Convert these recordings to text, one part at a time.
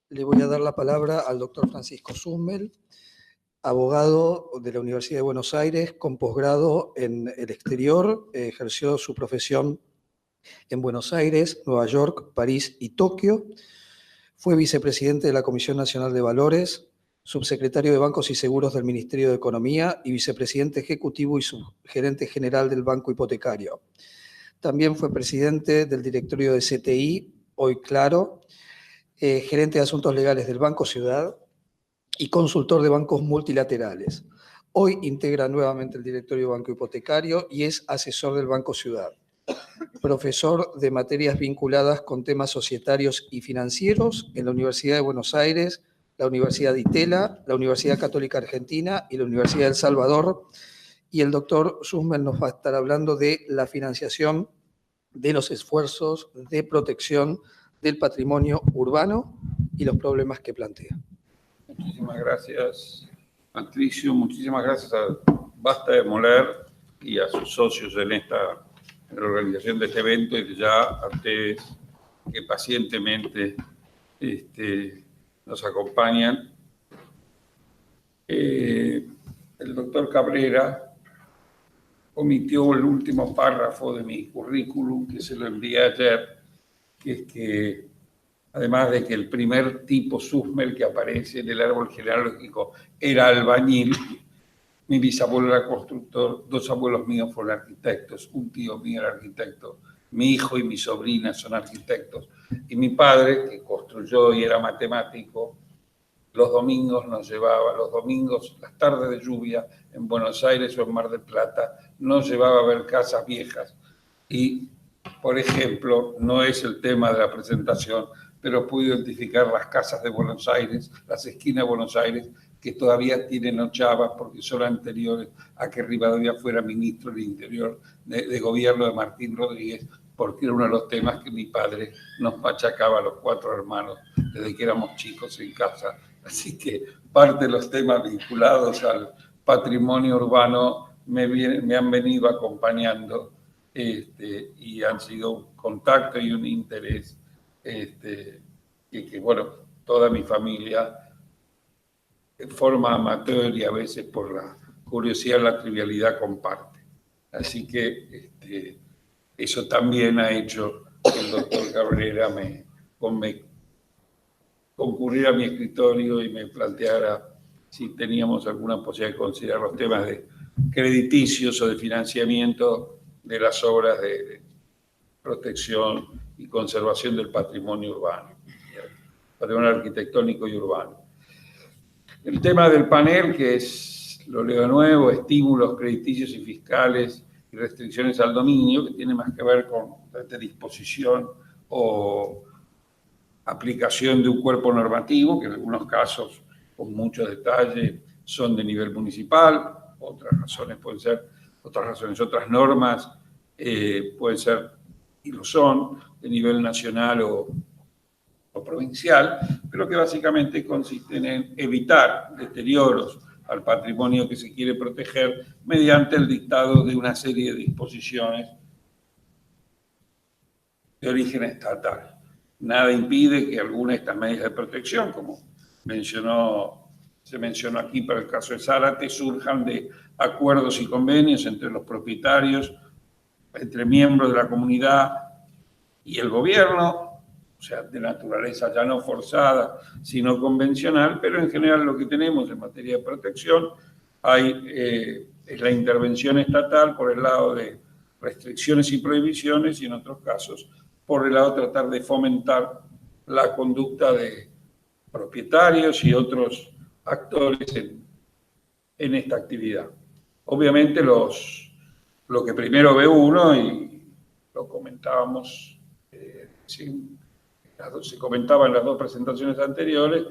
le voy a dar la palabra al doctor Francisco Summel, abogado de la Universidad de Buenos Aires, con posgrado en el exterior. Ejerció su profesión en Buenos Aires, Nueva York, París y Tokio. Fue vicepresidente de la Comisión Nacional de Valores, subsecretario de Bancos y Seguros del Ministerio de Economía y vicepresidente ejecutivo y subgerente general del Banco Hipotecario. También fue presidente del directorio de CTI, hoy Claro, gerente de Asuntos Legales del Banco Ciudad y consultor de bancos multilaterales. Hoy integra nuevamente el directorio Banco Hipotecario y es asesor del Banco Ciudad. Profesor de materias vinculadas con temas societarios y financieros en la Universidad de Buenos Aires, la Universidad de Itela, la Universidad Católica Argentina y la Universidad de El Salvador. Y el doctor Summel nos va a estar hablando de la financiación de los esfuerzos de protección del patrimonio urbano y los problemas que plantea. Muchísimas gracias, Patricio. Muchísimas gracias a Basta de Moler y a sus socios en la organización de este evento y ya a ustedes que pacientemente nos acompañan. El doctor Cabrera omitió el último párrafo de mi currículum, que se lo envié ayer, que es que, además de que el primer tipo Summel que aparece en el árbol genealógico era albañil, mi bisabuelo era constructor, dos abuelos míos fueron arquitectos, un tío mío era arquitecto, mi hijo y mi sobrina son arquitectos, y mi padre, que construyó y era matemático, los domingos nos llevaba, las tardes de lluvia en Buenos Aires o en Mar del Plata, nos llevaba a ver casas viejas. Y, por ejemplo, no es el tema de la presentación, pero pude identificar las casas de Buenos Aires, las esquinas de Buenos Aires, que todavía tienen ochavas porque son anteriores a que Rivadavia fuera ministro del Interior de gobierno de Martín Rodríguez, porque era uno de los temas que mi padre nos machacaba a los 4 hermanos desde que éramos chicos en casa. Así que parte de los temas vinculados al patrimonio urbano me han venido acompañando y han sido un contacto y un interés que, bueno, toda mi familia de forma amateur y a veces por la curiosidad, la trivialidad comparte. Así que eso también ha hecho que el doctor Cabrera me concurriera a mi escritorio y me planteara si teníamos alguna posibilidad de considerar los temas de crediticios o de financiamiento de las obras de protección y conservación del patrimonio urbano, patrimonio arquitectónico y urbano. El tema del panel, que es, lo leo de nuevo, estímulos crediticios y fiscales y restricciones al dominio, que tiene más que ver con esta disposición o aplicación de un cuerpo normativo, que en algunos casos, con mucho detalle, son de nivel municipal, otras normas pueden ser, y lo son, de nivel nacional o provincial, pero que básicamente consisten en evitar deterioros al patrimonio que se quiere proteger mediante el dictado de una serie de disposiciones de origen estatal. Nada impide que algunas de estas medidas de protección, como se mencionó aquí para el caso de Zárate, surjan de acuerdos y convenios entre los propietarios, entre miembros de la comunidad y el gobierno, o sea, de naturaleza ya no forzada, sino convencional, pero en general lo que tenemos en materia de protección es la intervención estatal por el lado de restricciones y prohibiciones y en otros casos por el lado de tratar de fomentar la conducta de propietarios y otros actores en esta actividad. Obviamente lo que primero ve uno, y lo comentábamos, se comentaba en las dos presentaciones anteriores,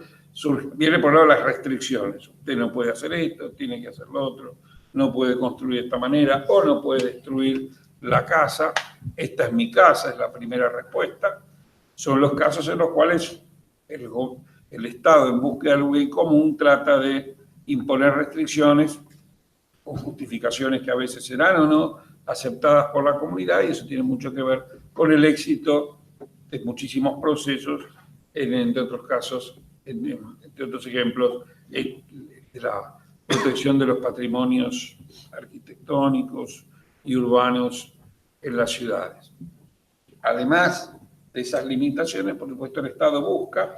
viene por el lado de las restricciones. Usted no puede hacer esto, tiene que hacer lo otro, no puede construir de esta manera o no puede destruir la casa. Esta es mi casa, es la primera respuesta. Son los casos en los cuales el Estado, en búsqueda del bien común, trata de imponer restricciones con justificaciones que a veces serán o no aceptadas por la comunidad, y eso tiene mucho que ver con el éxito de muchísimos procesos, entre otros casos, entre otros ejemplos, de la protección de los patrimonios arquitectónicos y urbanos en las ciudades. Además de esas limitaciones, por supuesto, el Estado busca,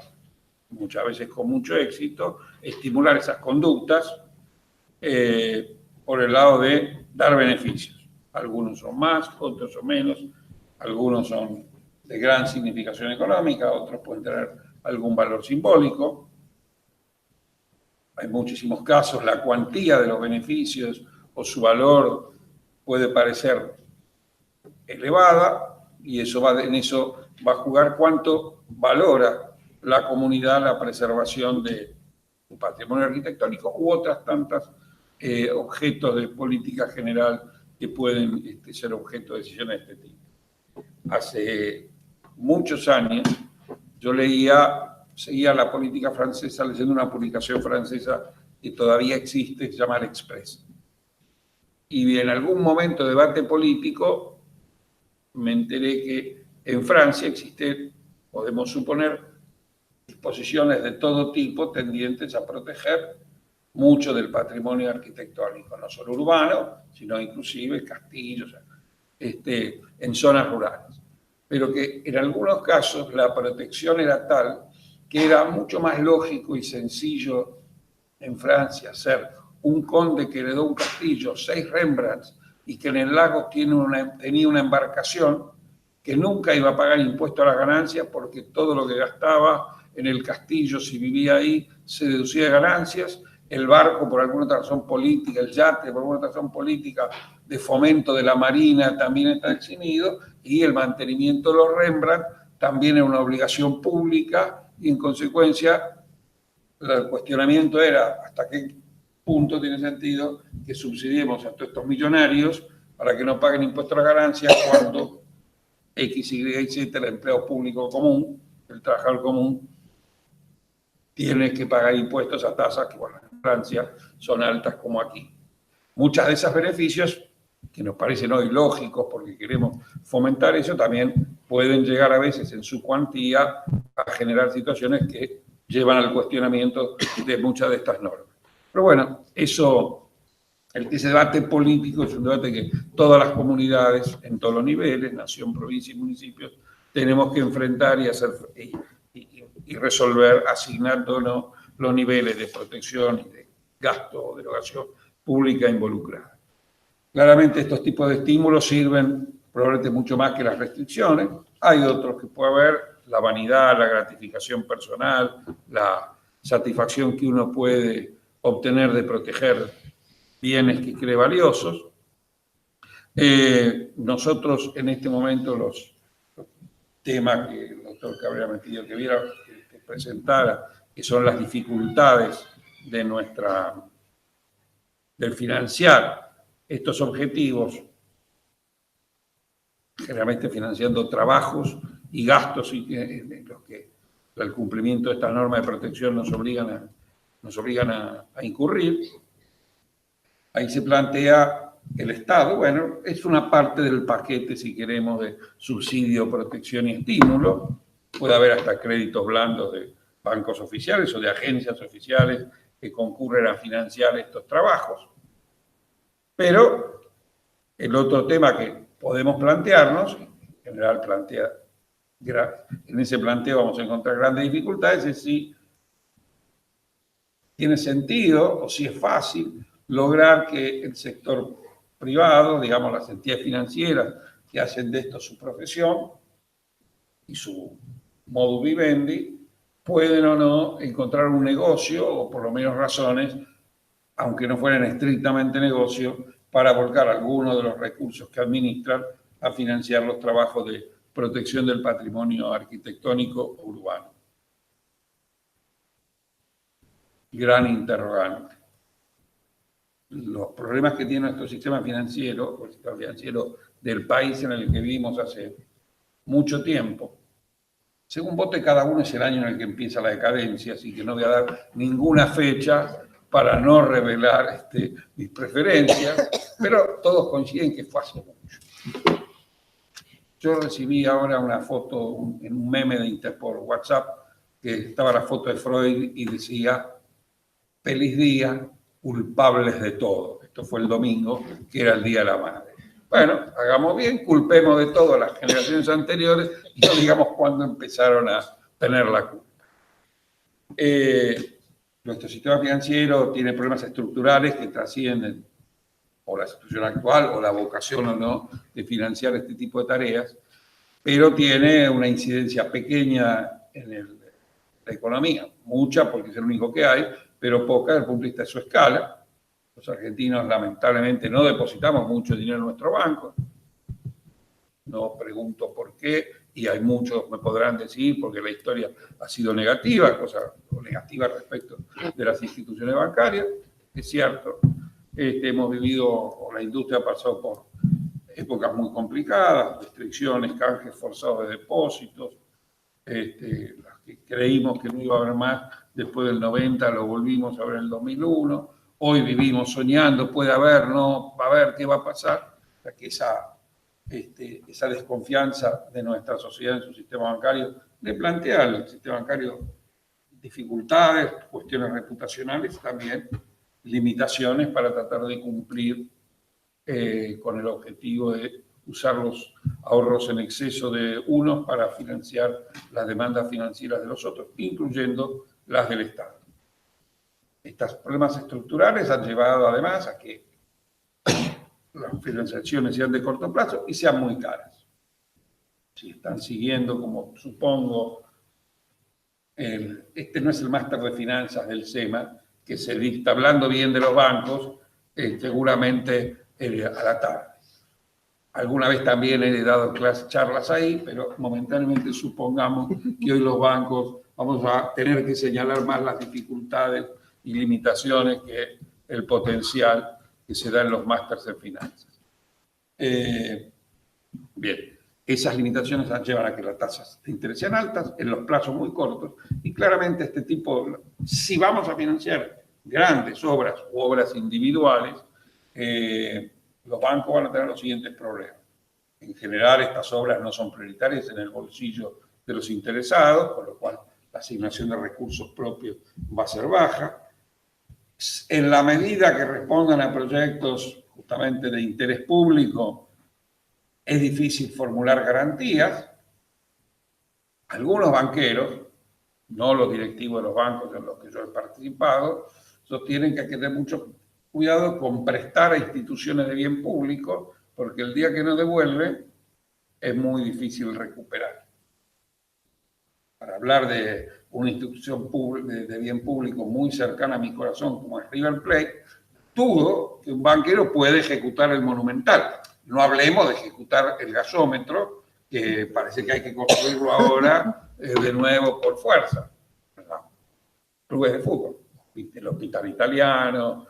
muchas veces con mucho éxito, estimular esas conductas por el lado de dar beneficios. Algunos son más, otros son menos, algunos son de gran significación económica, otros pueden tener algún valor simbólico. Hay muchísimos casos, la cuantía de los beneficios o su valor puede parecer elevada, y en eso va a jugar cuánto valora la comunidad la preservación de un patrimonio arquitectónico u otras tantas objetos de política general que pueden ser objeto de decisiones de este tipo. Hace muchos años yo seguía la política francesa leyendo una publicación francesa que todavía existe, que se llama L'Express. Y en algún momento de debate político me enteré que en Francia existen, podemos suponer, disposiciones de todo tipo tendientes a proteger mucho del patrimonio arquitectónico, no solo urbano, sino inclusive castillos, en zonas rurales. Pero que en algunos casos la protección era tal que era mucho más lógico y sencillo en Francia ser un conde que heredó un castillo, 6 Rembrandts, y que en el lago tenía una embarcación que nunca iba a pagar impuesto a las ganancias porque todo lo que gastaba en el castillo, si vivía ahí, se deducía de ganancias. El barco, por alguna otra razón política, el yate, por alguna otra razón política, de fomento de la marina, también está eximido, y el mantenimiento de los Rembrandt también es una obligación pública, y en consecuencia el cuestionamiento era hasta qué punto tiene sentido que subsidiemos a todos estos millonarios para que no paguen impuestos a las ganancias cuando X, Y y Z, el empleo público común, el trabajador común, tiene que pagar impuestos a tasas que, bueno, en Francia son altas como aquí. Muchas de esos beneficios, que nos parecen hoy lógicos porque queremos fomentar eso, también pueden llegar a veces en su cuantía a generar situaciones que llevan al cuestionamiento de muchas de estas normas. Pero bueno, ese debate político es un debate que todas las comunidades, en todos los niveles, nación, provincia y municipios, tenemos que enfrentar y resolver asignándonos los niveles de protección y de gasto o de erogación pública involucrada. Claramente estos tipos de estímulos sirven probablemente mucho más que las restricciones. Hay otros que puede haber, la vanidad, la gratificación personal, la satisfacción que uno puede obtener de proteger bienes que cree valiosos. Nosotros en este momento los temas que el doctor Cabrera me pidió que presentara, que son las dificultades del financiar estos objetivos, generalmente financiando trabajos y gastos en los que el cumplimiento de estas normas de protección nos obligan a incurrir. Ahí se plantea el Estado, bueno, es una parte del paquete, si queremos, de subsidio, protección y estímulo. Puede haber hasta créditos blandos de bancos oficiales o de agencias oficiales que concurren a financiar estos trabajos. Pero el otro tema que podemos plantearnos, en general en ese planteo vamos a encontrar grandes dificultades, es si tiene sentido o si es fácil lograr que el sector privado, digamos las entidades financieras que hacen de esto su profesión y su modus vivendi, pueden o no encontrar un negocio, o por lo menos razones, aunque no fueran estrictamente negocio, para volcar algunos de los recursos que administran a financiar los trabajos de protección del patrimonio arquitectónico urbano. Gran interrogante. Los problemas que tiene nuestro sistema financiero, el sistema financiero del país en el que vivimos hace mucho tiempo, según vote cada uno es el año en el que empieza la decadencia, así que no voy a dar ninguna fecha para no revelar mis preferencias, pero todos coinciden que fue hace mucho. Yo recibí ahora una foto en un meme por WhatsApp que estaba la foto de Freud y decía, feliz día, culpables de todo. Esto fue el domingo, que era el Día de la Madre. Bueno, hagamos bien, culpemos de todo a las generaciones anteriores y no digamos cuándo empezaron a tener la culpa. Nuestro sistema financiero tiene problemas estructurales que trascienden o la situación actual o la vocación o no de financiar este tipo de tareas, pero tiene una incidencia pequeña en la economía, mucha porque es el único que hay, pero poca desde el punto de vista de su escala. Los argentinos lamentablemente no depositamos mucho dinero en nuestro banco. No pregunto por qué, y hay muchos me podrán decir porque la historia ha sido negativa, cosa negativa respecto de las instituciones bancarias. Es cierto, hemos vivido, o la industria ha pasado por épocas muy complicadas, restricciones, canjes forzados de depósitos, las que creímos que no iba a haber más después del 90, lo volvimos a ver en el 2001. Hoy vivimos soñando, puede haber, no, va a ver qué va a pasar. O sea, que esa desconfianza de nuestra sociedad en su sistema bancario le plantea al sistema bancario dificultades, cuestiones reputacionales, también limitaciones para tratar de cumplir con el objetivo de usar los ahorros en exceso de unos para financiar las demandas financieras de los otros, incluyendo las del Estado. Estos problemas estructurales han llevado además a que las financiaciones sean de corto plazo y sean muy caras. Si están siguiendo, como supongo, este no es el máster de finanzas del SEMA, que se dicta hablando bien de los bancos, seguramente a la tarde. Alguna vez también he dado charlas ahí, pero momentáneamente supongamos que hoy los bancos vamos a tener que señalar más las dificultades y limitaciones que el potencial que se da en los másters en finanzas. Bien, esas limitaciones llevan a que las tasas de interés sean altas en los plazos muy cortos y claramente si vamos a financiar grandes obras u obras individuales, los bancos van a tener los siguientes problemas. En general, estas obras no son prioritarias en el bolsillo de los interesados, con lo cual la asignación de recursos propios va a ser baja. En la medida que respondan a proyectos justamente de interés público, es difícil formular garantías. Algunos banqueros, no los directivos de los bancos en los que yo he participado, sostienen que hay que tener mucho cuidado con prestar a instituciones de bien público, porque el día que no devuelve es muy difícil recuperar. Para hablar de una institución de bien público muy cercana a mi corazón, como es River Plate, dudo que un banquero pueda ejecutar el Monumental. No hablemos de ejecutar el gasómetro, que parece que hay que construirlo ahora de nuevo por fuerza. Clubes de fútbol, el Hospital Italiano,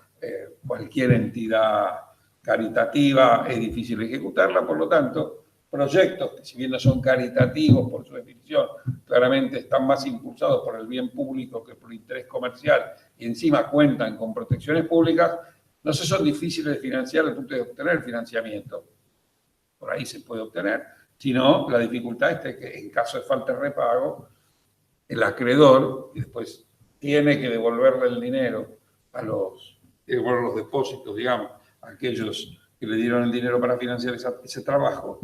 cualquier entidad caritativa es difícil ejecutarla, por lo tanto, proyectos que si bien no son caritativos por su definición, claramente están más impulsados por el bien público que por el interés comercial y encima cuentan con protecciones públicas, no se son difíciles de financiar desde el punto de obtener financiamiento. Por ahí se puede obtener, sino la dificultad es que en caso de falta de repago, el acreedor, y después tiene que devolverle el dinero devolver los depósitos, digamos, a aquellos que le dieron el dinero para financiar ese trabajo,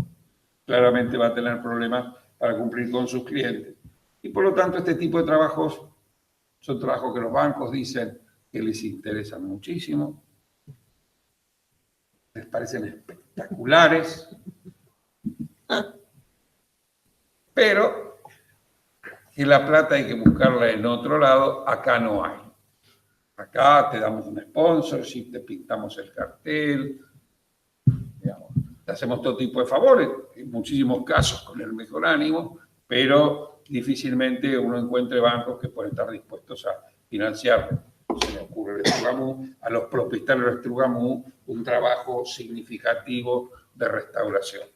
claramente va a tener problemas para cumplir con sus clientes. Y por lo tanto, este tipo de trabajos son trabajos que los bancos dicen que les interesan muchísimo, les parecen espectaculares, pero que la plata hay que buscarla en otro lado, acá no hay. Acá te damos un sponsorship, te pintamos el cartel, digamos, te hacemos todo tipo de favores, en muchísimos casos con el mejor ánimo, pero difícilmente uno encuentre bancos que pueden estar dispuestos a financiar, se me ocurre a los propietarios de Estrugamú, un trabajo significativo de restauración.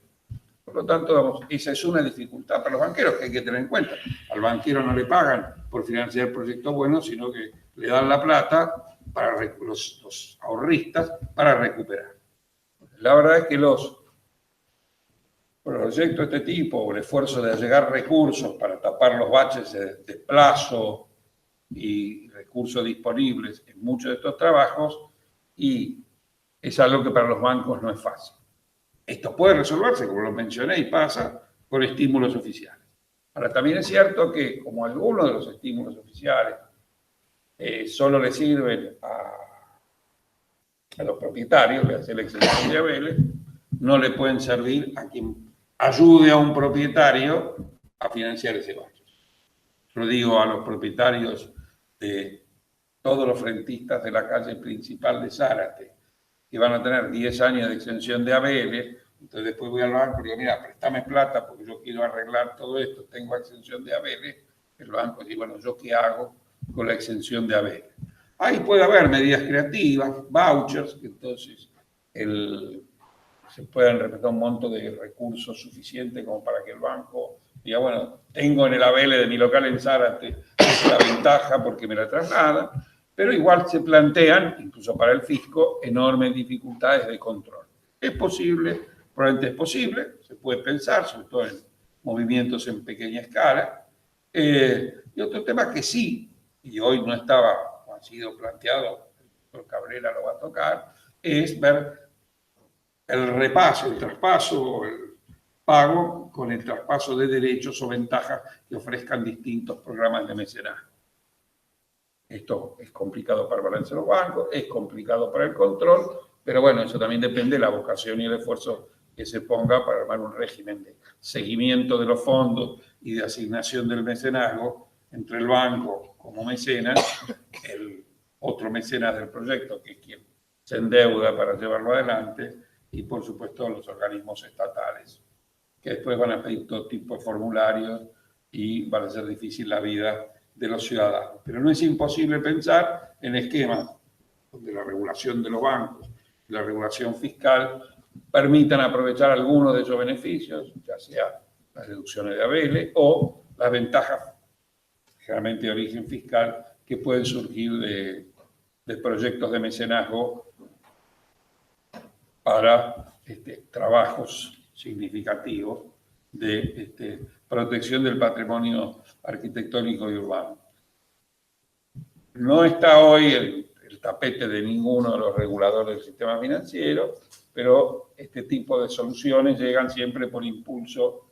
Por lo tanto, digamos, esa es una dificultad para los banqueros que hay que tener en cuenta. Al banquero no le pagan por financiar proyectos buenos, sino que le dan la plata para los ahorristas para recuperar. La verdad es que los proyectos de este tipo, o el esfuerzo de allegar recursos para tapar los baches de plazo y recursos disponibles en muchos de estos trabajos, y es algo que para los bancos no es fácil. Esto puede resolverse, como lo mencioné, y pasa con estímulos oficiales. Ahora, también es cierto que, como algunos de los estímulos oficiales solo le sirven a los propietarios, le hacen la exención de haberes, no le pueden servir a quien ayude a un propietario a financiar ese bache. Yo digo a los propietarios de todos los frentistas de la calle principal de Zárate, que van a tener 10 años de exención de haberes. Entonces después voy al banco y digo, mira, préstame plata porque yo quiero arreglar todo esto, tengo exención de haberes. El banco dice, bueno, ¿yo qué hago con la exención de haberes? Ahí puede haber medidas creativas, vouchers, que entonces se pueden respetar un monto de recursos suficiente como para que el banco diga, bueno, tengo en el habele de mi local en Zárate esta ventaja porque me la traslada, pero igual se plantean, incluso para el fisco, enormes dificultades de control. Es posible, probablemente es posible, se puede pensar, sobre todo en movimientos en pequeña escala. Y otro tema que sí, y hoy no estaba, o ha sido planteado, el doctor Cabrera lo va a tocar, es ver el repaso, el traspaso, el pago con el traspaso de derechos o ventajas que ofrezcan distintos programas de mecenazgo. Esto es complicado para el balance de los bancos, es complicado para el control, pero bueno, eso también depende de la vocación y el esfuerzo que se ponga para armar un régimen de seguimiento de los fondos y de asignación del mecenazgo entre el banco como mecenas, el otro mecenas del proyecto, que es quien se endeuda para llevarlo adelante, y por supuesto los organismos estatales, que después van a pedir todo tipo de formularios y van a hacer difícil la vida de los ciudadanos. Pero no es imposible pensar en esquemas donde la regulación de los bancos y la regulación fiscal permitan aprovechar algunos de esos beneficios, ya sea las deducciones de haberes o las ventajas, generalmente de origen fiscal, que pueden surgir de proyectos de mecenazgo para trabajos significativos de protección del patrimonio arquitectónico y urbano. No está hoy el tapete de ninguno de los reguladores del sistema financiero, pero este tipo de soluciones llegan siempre por impulso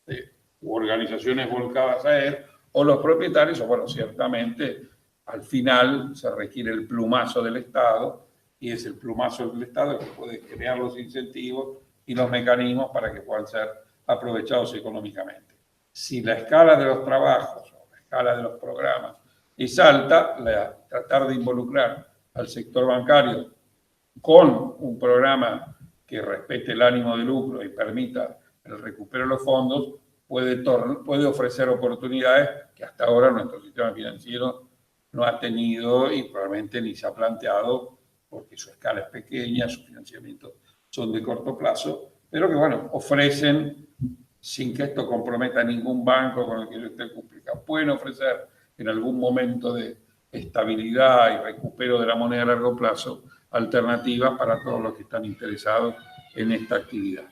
de organizaciones volcadas a él o los propietarios, o bueno, ciertamente al final se requiere el plumazo del Estado, y es el plumazo del Estado el que puede crear los incentivos y los mecanismos para que puedan ser aprovechados económicamente. Si la escala de los trabajos o la escala de los programas es alta, tratar de involucrar al sector bancario con un programa que respete el ánimo de lucro y permita el recupero de los fondos puede ofrecer oportunidades que hasta ahora nuestro sistema financiero no ha tenido y probablemente ni se ha planteado, porque su escala es pequeña, sus financiamientos son de corto plazo, pero que, bueno, ofrecen, sin que esto comprometa a ningún banco con el que yo esté complicado, pueden ofrecer en algún momento de estabilidad y recupero de la moneda a largo plazo alternativas para todos los que están interesados en esta actividad.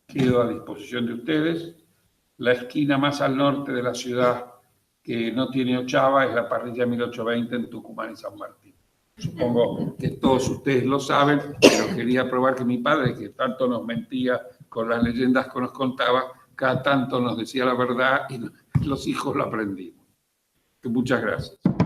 Quedo a disposición de ustedes. La esquina más al norte de la ciudad que no tiene ochava es la parrilla 1820 en Tucumán y San Martín. Supongo que todos ustedes lo saben, pero quería probar que mi padre, que tanto nos mentía con las leyendas que nos contaba, cada tanto nos decía la verdad y los hijos lo aprendimos. Muchas gracias.